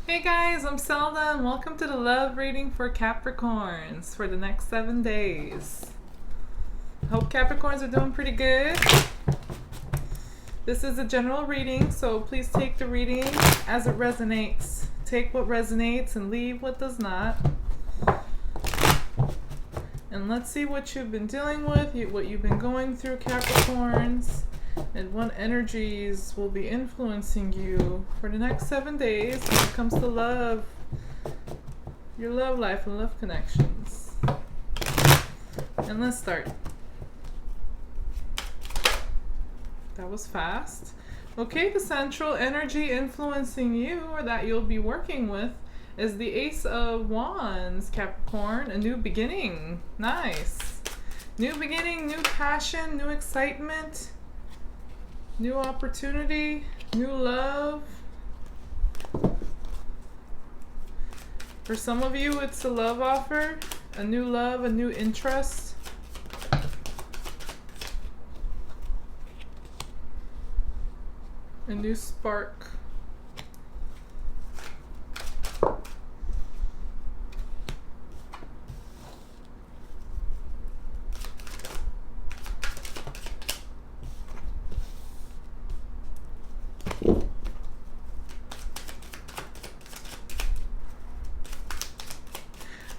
Hey guys, I'm Zelda and welcome to the love reading for Capricorns for the next 7 days. Hope Capricorns are doing pretty good. This is a general reading, so please take the reading as it resonates. Take what resonates and leave what does not. And let's see what you've been dealing with, what you've been going through, Capricorns, and what energies will be influencing you for the next 7 days when it comes to love, your love life and love connections. And let's start. That was fast. Okay, the central energy influencing you, or that you'll be working with, is the Ace of Wands, Capricorn. A new beginning. Nice. New beginning, new passion, new excitement, new opportunity, new love. For some of you, it's a love offer, a new love, a new interest. A new spark.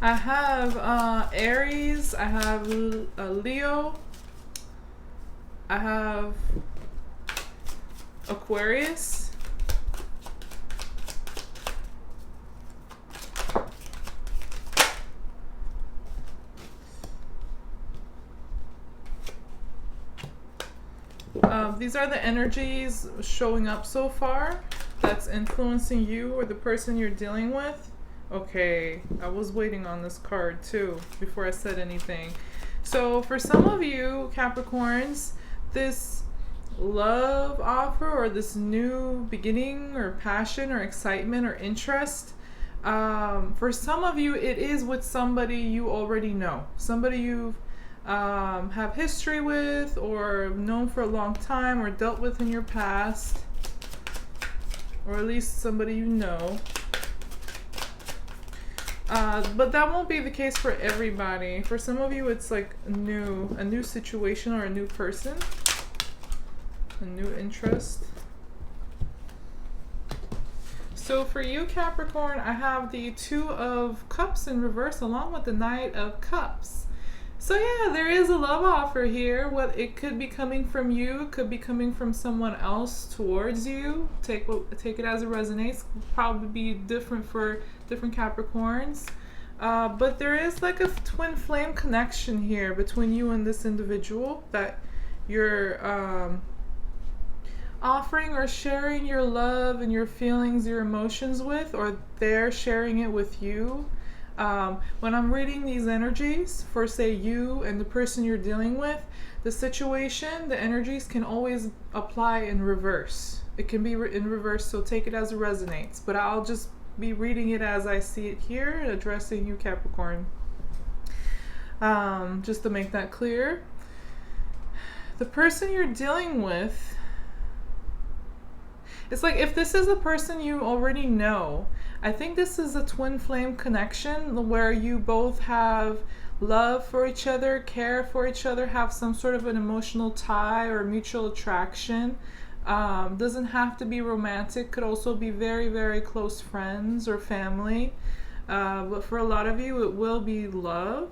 I have Aries, I have Leo, I have Aquarius, these are the energies showing up so far that's influencing you or the person you're dealing with. Okay, I was waiting on this card too before I said anything. So for some of you Capricorns, this love offer or this new beginning or passion or excitement or interest, for some of you it is with somebody you already know, somebody you have history with or known for a long time or dealt with in your past, or at least somebody you know. But that won't be the case for everybody. For some of you, it's like a new situation or a new person, a new interest. So for you, Capricorn, I have the Two of Cups in reverse along with the Knight of Cups. So yeah, there is a love offer here. What it could be coming from you, could be coming from someone else towards you. Take it as it resonates. Probably be different for different Capricorns. But there is like a twin flame connection here between you and this individual that you're offering or sharing your love and your feelings, your emotions with, or they're sharing it with you. When I'm reading these energies for, say, you and the person you're dealing with, the situation, the energies can always apply in reverse. It can be in reverse, so take it as it resonates. But I'll just be reading it as I see it here, addressing you, Capricorn. Just to make that clear. The person you're dealing with, it's like if this is a person you already know, I think this is a twin flame connection where you both have love for each other, care for each other, have some sort of an emotional tie or mutual attraction. Doesn't have to be romantic, could also be very, very close friends or family. But for a lot of you, it will be love.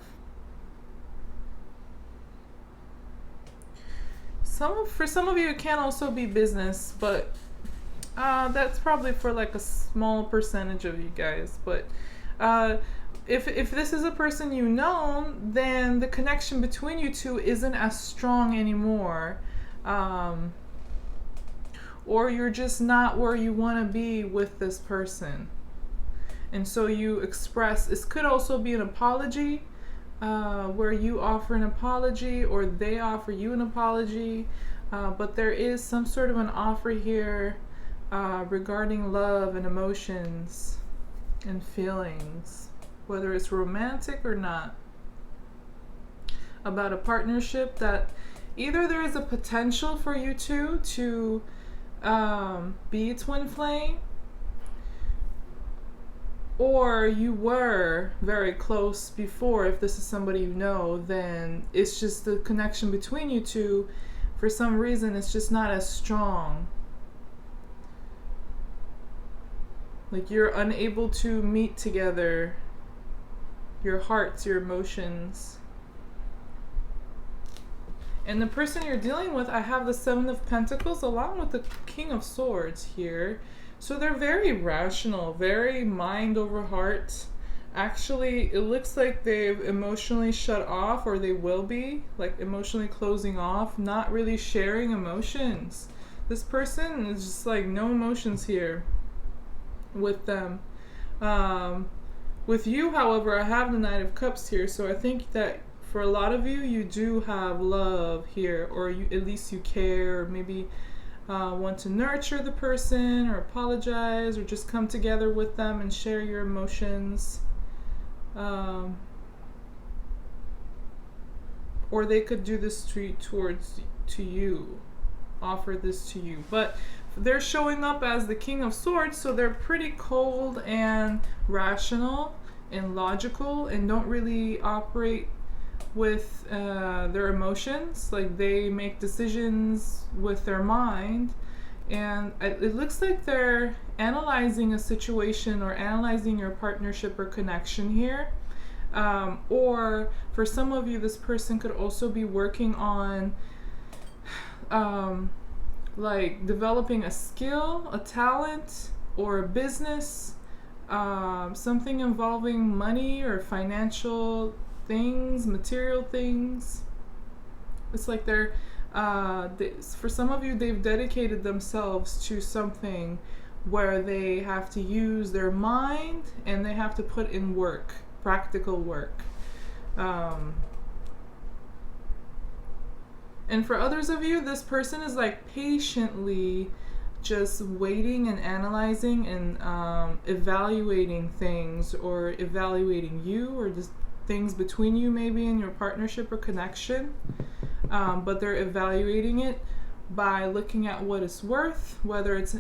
For some of you, it can also be business, but that's probably for like a small percentage of you guys. But if this is a person you know, then the connection between you two isn't as strong anymore. Or you're just not where you want to be with this person. And so you express, this could also be an apology, where you offer an apology or they offer you an apology. But there is some sort of an offer here regarding love and emotions and feelings, whether it's romantic or not, about a partnership that either there is a potential for you two to be a twin flame, or you were very close before. If this is somebody you know, then it's just the connection between you two, for some reason, it's just not as strong. Like you're unable to meet together your hearts, your emotions. And the person you're dealing with, I have the Seven of Pentacles along with the King of Swords here. So they're very rational, very mind over heart. Actually, it looks like they've emotionally shut off, or they will be, like emotionally closing off, not really sharing emotions. This person is just like no emotions here with them. With you, however, I have the Knight of Cups here, so I think that for a lot of you, you do have love here, or you, at least you care, or maybe want to nurture the person, or apologize, or just come together with them and share your emotions. Or they could do this to you, offer this to you. But they're showing up as the King of Swords, so they're pretty cold and rational and logical, and don't really operate with their emotions. Like they make decisions with their mind, and it looks like they're analyzing a situation or analyzing your partnership or connection here. Or for some of you, this person could also be working on like developing a skill, a talent, or a business, something involving money or financial things, material things. It's like they're for some of you, they've dedicated themselves to something where they have to use their mind and they have to put in work, practical work. And for others of you, this person is like patiently just waiting and analyzing and evaluating things, or evaluating you, or just things between you, maybe in your partnership or connection. But they're evaluating it by looking at what it's worth, whether it's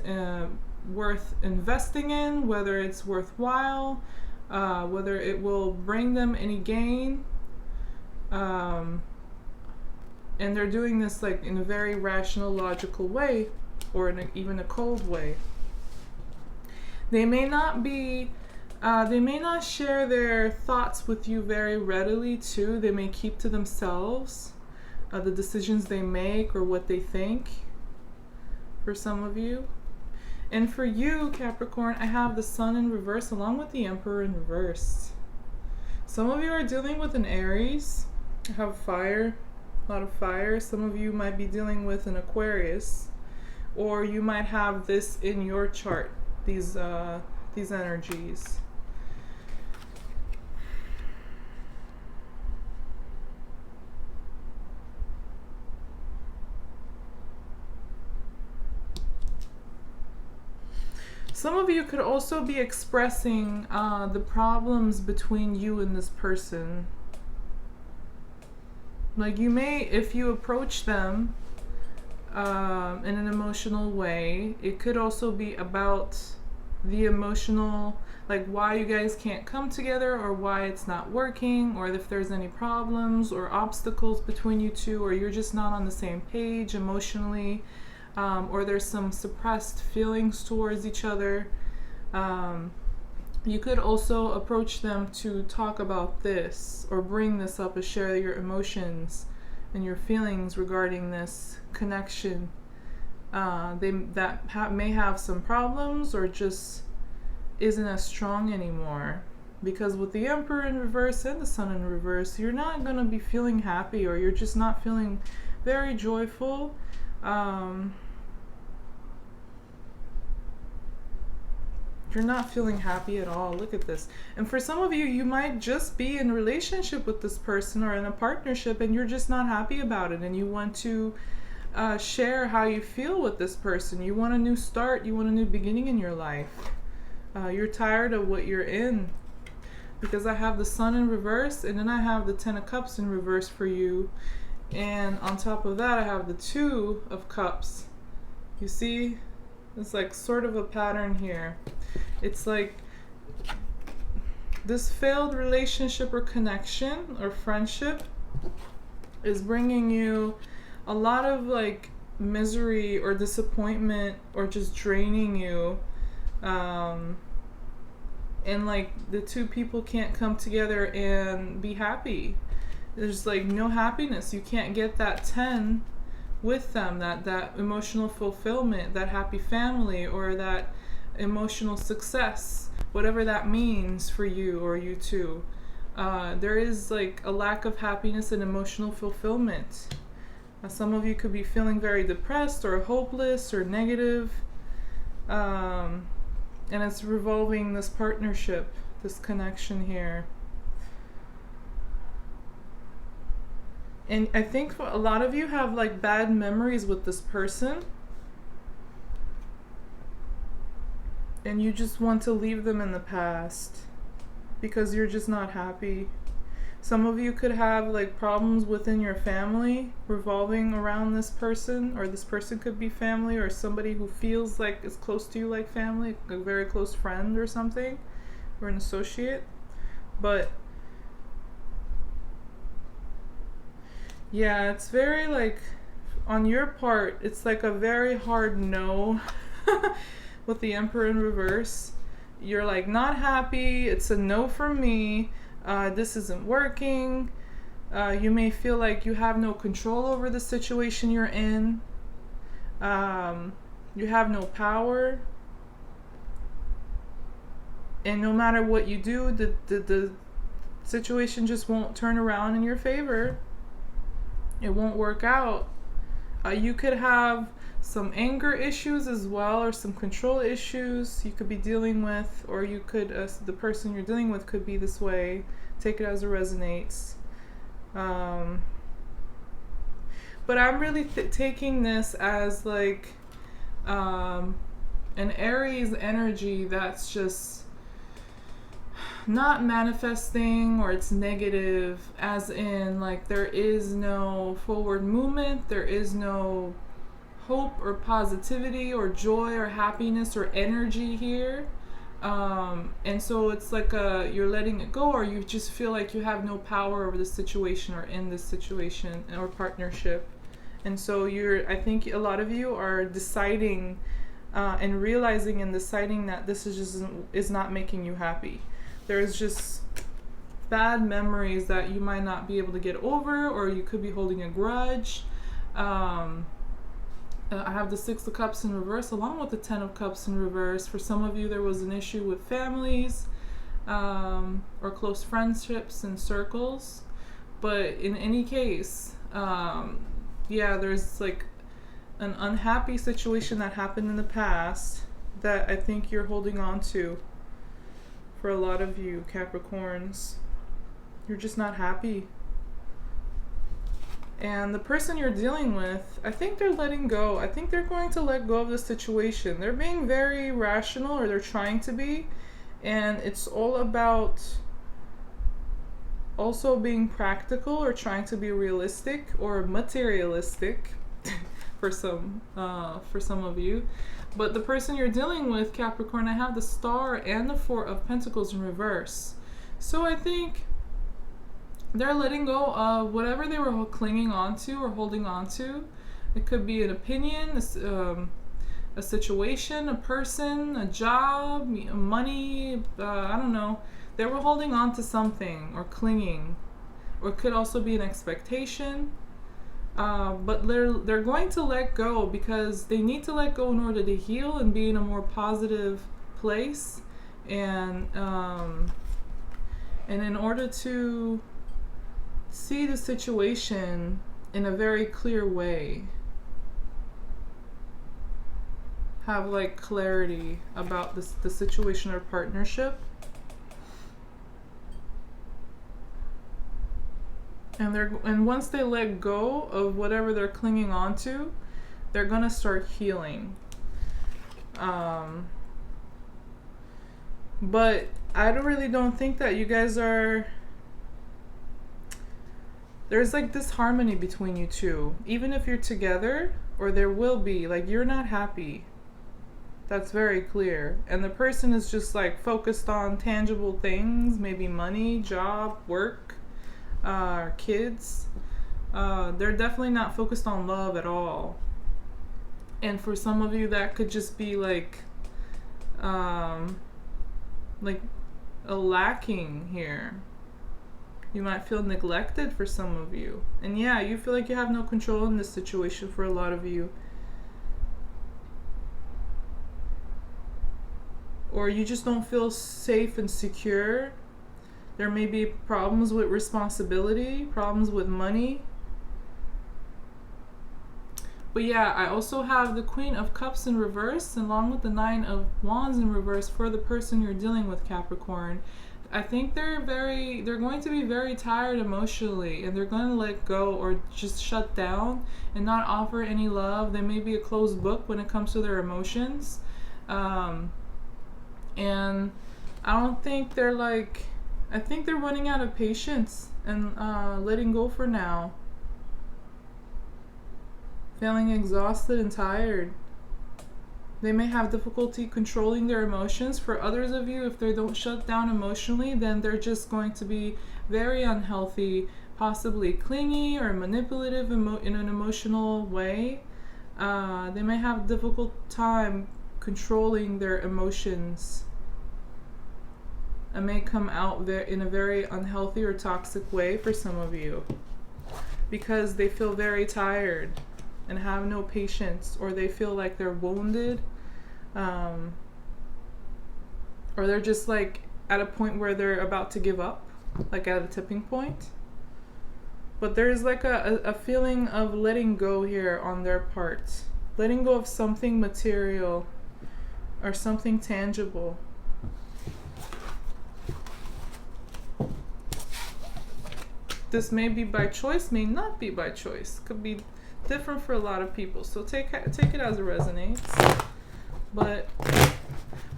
worth investing in, whether it's worthwhile, whether it will bring them any gain. And they're doing this like in a very rational, logical way, or in even a cold way. They may not share their thoughts with you very readily too. They may keep to themselves the decisions they make or what they think, for some of you. And for you, Capricorn, I have the Sun in reverse along with the Emperor in reverse. Some of you are dealing with an Aries. I have fire, a lot of fire. Some of you might be dealing with an Aquarius, or you might have this in your chart, these energies. Some of you could also be expressing the problems between you and this person. Like you may, if you approach them in an emotional way, it could also be about the emotional, like why you guys can't come together, or why it's not working, or if there's any problems or obstacles between you two, or you're just not on the same page emotionally. Or there's some suppressed feelings towards each other. You could also approach them to talk about this, or bring this up, and share your emotions and your feelings regarding this connection. May have some problems, or just isn't as strong anymore. Because with the Emperor in reverse and the Sun in reverse, you're not going to be feeling happy, or you're just not feeling very joyful. You're not feeling happy at all. Look at this. And for some of you, you might just be in a relationship with this person, or in a partnership, and you're just not happy about it, and you want to share how you feel with this person. You want a new start. You want a new beginning in your life. You're tired of what you're in. Because I have the Sun in reverse, and then I have the Ten of Cups in reverse for you. And on top of that, I have the Two of Cups. You see? It's like sort of a pattern here. It's like this failed relationship or connection or friendship is bringing you a lot of like misery or disappointment or just draining you. And like the two people can't come together and be happy. There's like no happiness. You can't get that 10 with them, that emotional fulfillment, that happy family, or that emotional success, whatever that means for you or you two. There is like a lack of happiness and emotional fulfillment. Some of you could be feeling very depressed or hopeless or negative. And it's revolving this partnership, this connection here. And I think a lot of you have like bad memories with this person. And you just want to leave them in the past because you're just not happy. Some of you could have like problems within your family revolving around this person, or this person could be family or somebody who feels like is close to you like family, a very close friend or something, or an associate. But yeah, it's very like, on your part, it's like a very hard no with the Emperor in reverse. You're like not happy, it's a no from me. This isn't working. You may feel like you have no control over the situation you're in. You have no power. And no matter what you do, the situation just won't turn around in your favor. It won't work out. You could have some anger issues as well, or some control issues you could be dealing with, or you could, the person you're dealing with could be this way. Take it as it resonates. But I'm really taking this as like an Aries energy that's just not manifesting, or it's negative, as in like there is no forward movement, there is no hope or positivity or joy or happiness or energy here. And so it's like you're letting it go, or you just feel like you have no power over the situation or in this situation or partnership. And so I think a lot of you are deciding and realizing and deciding that this is not making you happy. There's just bad memories that you might not be able to get over, or you could be holding a grudge. I have the 6 of Cups in reverse along with the 10 of Cups in reverse. For some of you, there was an issue with families or close friendships and circles. But in any case, yeah, there's like an unhappy situation that happened in the past that I think you're holding on to. For a lot of you Capricorns, you're just not happy. And the person you're dealing with, I think they're letting go. I think they're going to let go of the situation. They're being very rational, or they're trying to be. And it's all about also being practical, or trying to be realistic or materialistic for some of you. But the person you're dealing with, Capricorn, I have the Star and the 4 of Pentacles in reverse. So I think they're letting go of whatever they were clinging on to or holding on to. It could be an opinion, a situation, a person, a job, money, I don't know. They were holding on to something or clinging. Or it could also be an expectation. But they're going to let go because they need to let go in order to heal and be in a more positive place. And in order to see the situation in a very clear way, have like clarity about the situation or partnership, and once they let go of whatever they're clinging on to, they're gonna start healing. But I really don't think that you guys are. There's like this harmony between you two. Even if you're together, or there will be, like you're not happy. That's very clear. And the person is just like focused on tangible things, maybe money, job, work, kids. They're definitely not focused on love at all. And for some of you, that could just be like a lacking here. You might feel neglected for some of you. And yeah, you feel like you have no control in this situation for a lot of you. Or you just don't feel safe and secure. There may be problems with responsibility, problems with money. But yeah, I also have the Queen of Cups in reverse, along with the Nine of Wands in reverse for the person you're dealing with, Capricorn. I think they're going to be very tired emotionally, and they're going to let go or just shut down and not offer any love. They may be a closed book when it comes to their emotions. And I don't think they're I think they're running out of patience and letting go for now. Feeling exhausted and tired. They may have difficulty controlling their emotions. For others of you, if they don't shut down emotionally, then they're just going to be very unhealthy, possibly clingy or manipulative in an emotional way. They may have a difficult time controlling their emotions. It may come out in a very unhealthy or toxic way for some of you, because they feel very tired and have no patience, or they feel like they're wounded, or they're just at a point where they're about to give up, at a tipping point. But there's a feeling of letting go here on their part, letting go of something material or something tangible. This may be by choice, may not be by choice. Could be different for a lot of people. So take it as it resonates. But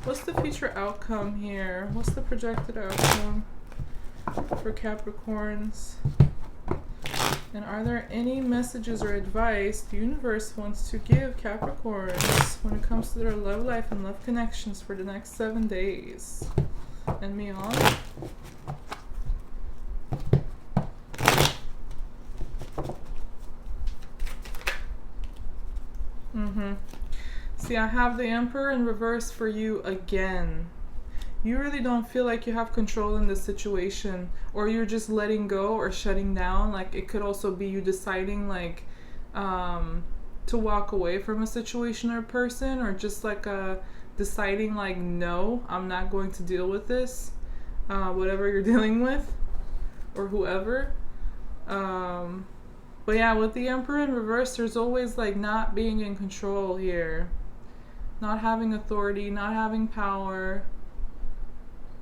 what's the future outcome here? What's the projected outcome for Capricorns? And are there any messages or advice the universe wants to give Capricorns when it comes to their love life and love connections for the next 7 days and beyond? See, I have the Emperor in reverse for you again. You really don't feel like you have control in this situation, or you're just letting go or shutting down. It could also be you deciding to walk away from a situation or person, or just deciding no, I'm not going to deal with this, whatever you're dealing with, or whoever. But yeah, with the Emperor in reverse, there's always not being in control here. Not having authority, not having power.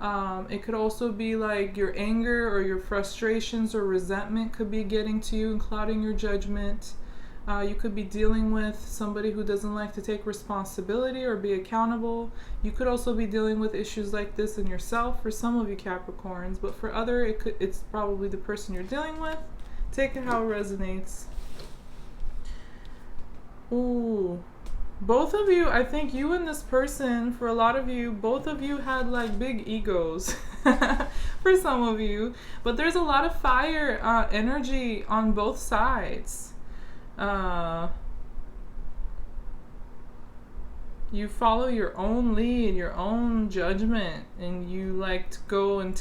It could also be your anger or your frustrations or resentment could be getting to you and clouding your judgment. You could be dealing with somebody who doesn't like to take responsibility or be accountable. You could also be dealing with issues like this in yourself for some of you Capricorns, but for other, it's probably the person you're dealing with. Take it how it resonates. Ooh. Both of you, I think you and this person, for a lot of you, both of you had big egos for some of you. But there's a lot of fire energy on both sides. You follow your own lead, your own judgment, and you like to go and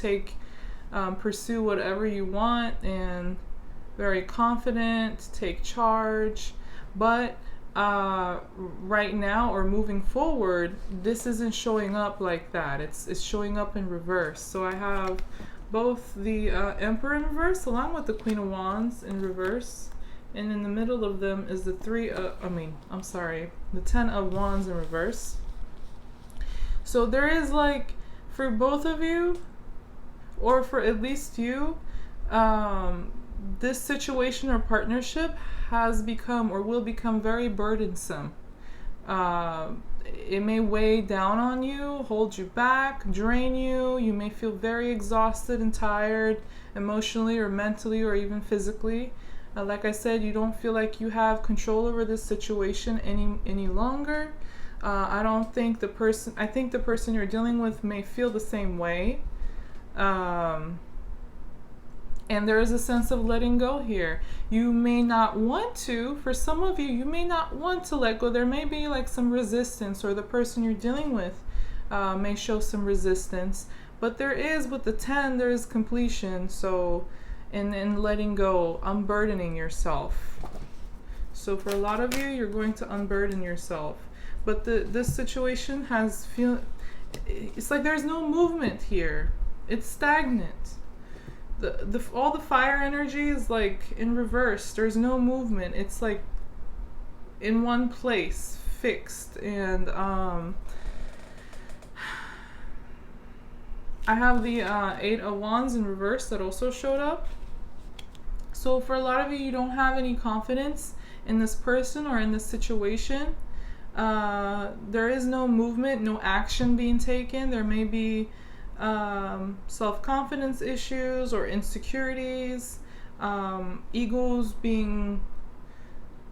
pursue whatever you want, and very confident, take charge. But right now or moving forward, this isn't showing up like that. It's showing up in reverse. So I have both the Emperor in reverse along with the Queen of Wands in reverse, and in the middle of them is the the Ten of Wands in reverse. So there is for both of you, or for at least you, this situation or partnership has become or will become very burdensome. It may weigh down on you, hold you back, drain you. You may feel very exhausted and tired emotionally or mentally or even physically. Like I said, you don't feel like you have control over this situation any longer. I don't think the person, I think the person you're dealing with may feel the same way. And there is a sense of letting go here. You may not want to, for some of you, you may not want to let go. There may be like some resistance, or the person you're dealing with may show some resistance. But there is, with the 10, there is completion. So, in letting go, unburdening yourself. So for a lot of you, you're going to unburden yourself. But this situation has it's like there's no movement here. It's stagnant. All the fire energy is like in reverse. There's no movement. It's like in one place, fixed. And I have the 8 of Wands in reverse that also showed up. So for a lot of you, you don't have any confidence in this person or in this situation. There is no movement, no action being taken. There may be self-confidence issues or insecurities, egos being,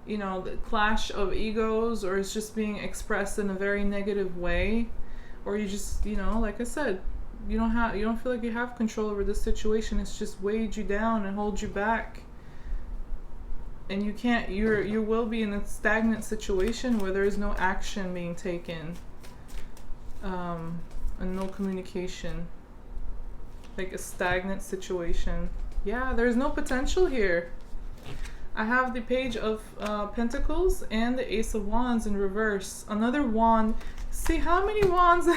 the clash of egos, or it's just being expressed in a very negative way, or you just, like I said, you don't feel like you have control over this situation. It's just weighed you down and holds you back. And you will be in a stagnant situation where there is no action being taken, and no communication. Like a stagnant situation. Yeah, there's no potential here. I have the Page of Pentacles and the Ace of Wands in reverse. Another wand. See how many wands?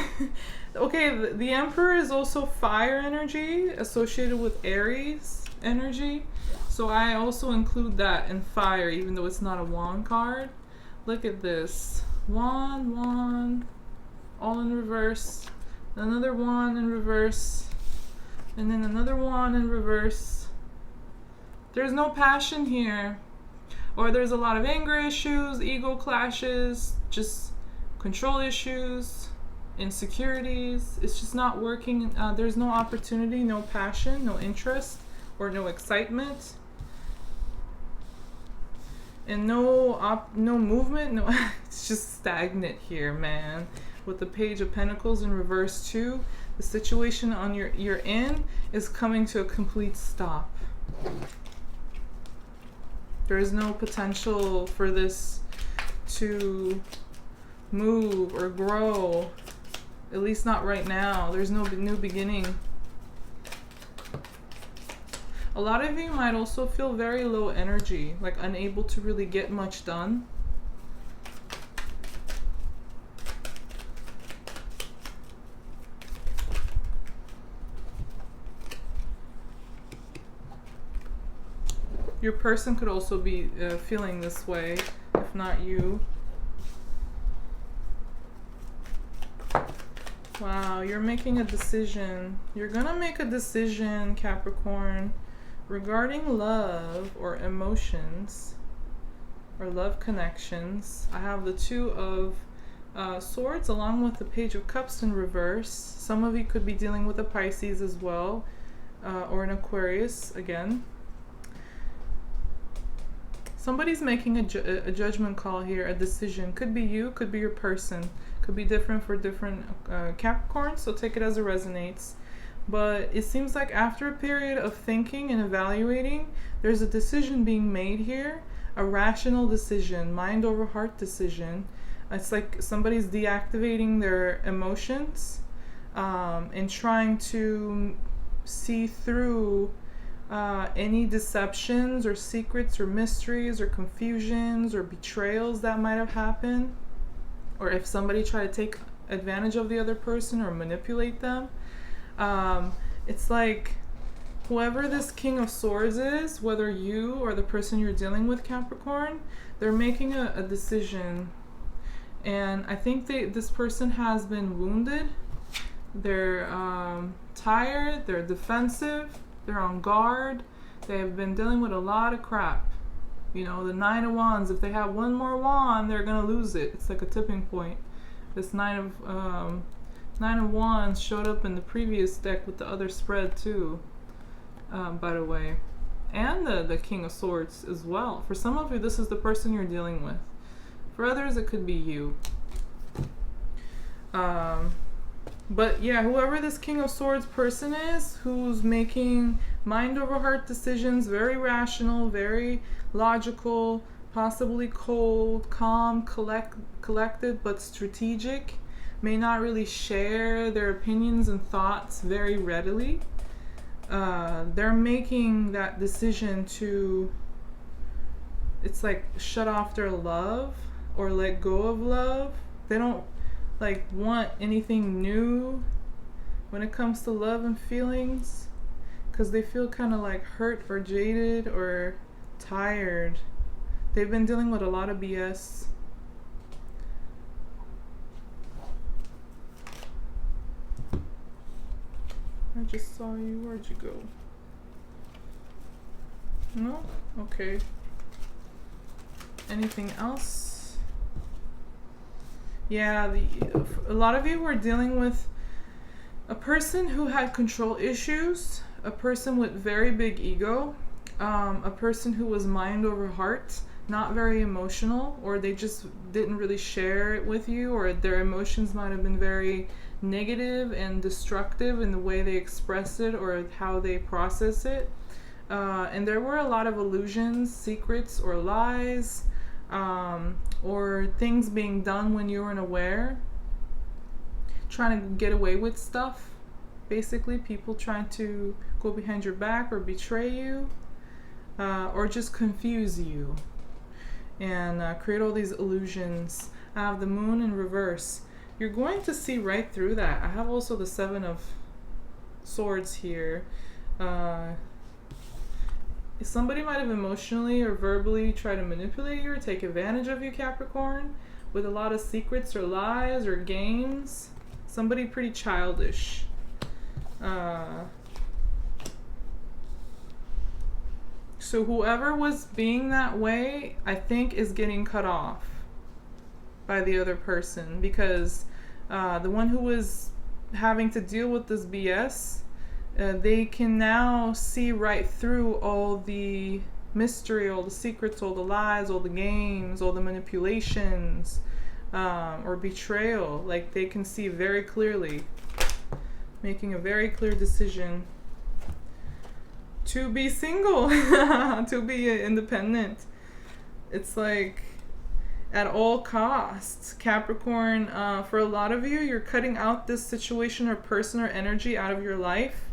Okay, the Emperor is also fire energy associated with Aries energy. So I also include that in fire, even though it's not a wand card. Look at this. Wand, all in reverse. Another wand in reverse. And then another wand in reverse. There's no passion here. Or there's a lot of anger issues, ego clashes, just control issues, insecurities. It's just not working. There's no opportunity, no passion, no interest, or no excitement. And no movement, it's just stagnant here, man. With the Page of Pentacles in reverse too, the situation on you're in is coming to a complete stop. There is no potential for this to move or grow, at least not right now. There's no new beginning. A lot of you might also feel very low energy, like unable to really get much done. Your person could also be feeling this way, if not you. Wow, you're making a decision. You're gonna make a decision, Capricorn, regarding love or emotions or love connections. I have the 2 of Swords along with the Page of Cups in reverse. Some of you could be dealing with a Pisces as well, or an Aquarius again. Somebody's making a judgment call here, a decision. Could be you, could be your person. Could be different for different Capricorns, so take it as it resonates. But it seems like after a period of thinking and evaluating, there's a decision being made here, a rational decision, mind over heart decision. It's like somebody's deactivating their emotions and trying to see through any deceptions or secrets or mysteries or confusions or betrayals that might have happened. Or if somebody tried to take advantage of the other person or manipulate them. It's like whoever this King of Swords is, whether you or the person you're dealing with, Capricorn, they're making a decision. And I think this person has been wounded. They're tired, they're defensive, they're on guard. They've been dealing with a lot of crap. The 9 of Wands, if they have one more wand, they're gonna lose it. It's like a tipping point. This 9 of Wands showed up in the previous deck with the other spread too, by the way. And the King of Swords as well. For some of you, this is the person you're dealing with. For others, it could be you. But yeah, whoever this King of Swords person is, who's making mind over heart decisions, very rational, very logical, possibly cold, calm, collected, but strategic, may not really share their opinions and thoughts very readily. They're making that decision to, it's like, shut off their love or let go of love. They don't like want anything new when it comes to love and feelings, because they feel kind of like hurt or jaded or tired. They've been dealing with a lot of BS. I just saw you. Where'd you go? No? Okay. Anything else? Yeah, a lot of you were dealing with a person who had control issues, a person with very big ego, a person who was mind over heart, not very emotional, or they just didn't really share it with you, or their emotions might have been very negative and destructive in the way they express it or how they process it. And there were a lot of illusions, secrets, or lies, or things being done when you were unaware, trying to get away with stuff. Basically, people trying to go behind your back or betray you, or just confuse you and create all these illusions. I have the moon in reverse. You're going to see right through that. I have also the 7 of Swords here. Somebody might have emotionally or verbally tried to manipulate you or take advantage of you, Capricorn, with a lot of secrets or lies or games. Somebody pretty childish. So whoever was being that way, I think, is getting cut off by the other person, because the one who was having to deal with this BS, they can now see right through all the mystery, all the secrets, all the lies, all the games, all the manipulations, or betrayal. Like, they can see very clearly, making a very clear decision to be single, to be independent. It's like, at all costs, Capricorn, for a lot of you, you're cutting out this situation or person or energy out of your life.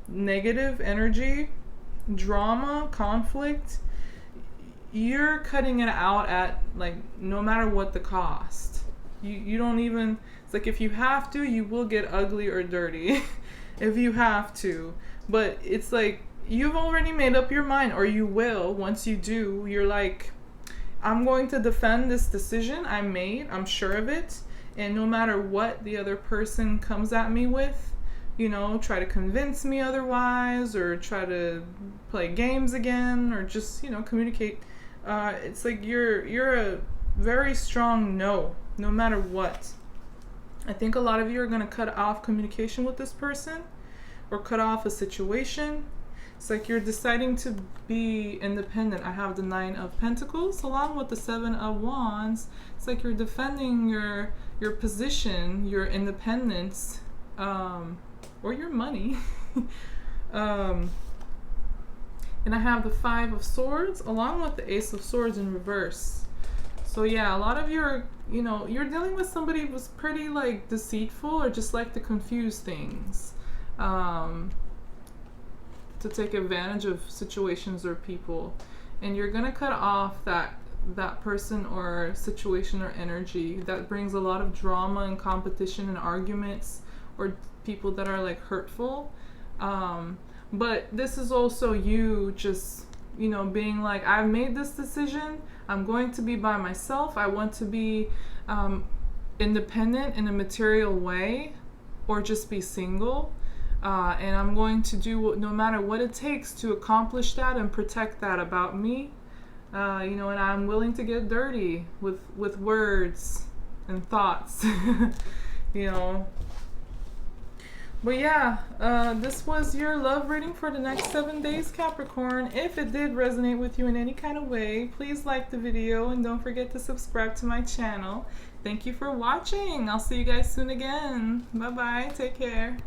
Negative energy, drama, conflict. You're cutting it out at, like, no matter what the cost. You don't even, it's like, if you have to, you will get ugly or dirty if you have to. But it's like, you've already made up your mind, or you will. Once you do, you're like, I'm going to defend this decision I made. I'm sure of it. And no matter what the other person comes at me with, you know, try to convince me otherwise, or try to play games again, or just, you know, communicate. It's like you're a very strong no matter what. I think a lot of you are going to cut off communication with this person, or cut off a situation. It's like you're deciding to be independent. I have the 9 of Pentacles along with the 7 of Wands. It's like you're defending your position, your independence, or your money. And I have the 5 of Swords along with the Ace of Swords in reverse. So yeah, a lot of you are, you know, you're dealing with somebody who was pretty, like, deceitful, or just like to confuse things. To take advantage of situations or people, and you're gonna cut off that person or situation or energy that brings a lot of drama and competition and arguments, or people that are, like, hurtful. But this is also you just, you know, being like, I've made this decision, I'm going to be by myself, I want to be independent in a material way, or just be single. And I'm going to do no matter what it takes to accomplish that and protect that about me. You know, and I'm willing to get dirty with words and thoughts. You know. But yeah, this was your love reading for the next 7 days, Capricorn. If it did resonate with you in any kind of way, please like the video and don't forget to subscribe to my channel. Thank you for watching. I'll see you guys soon again. Bye bye. Take care.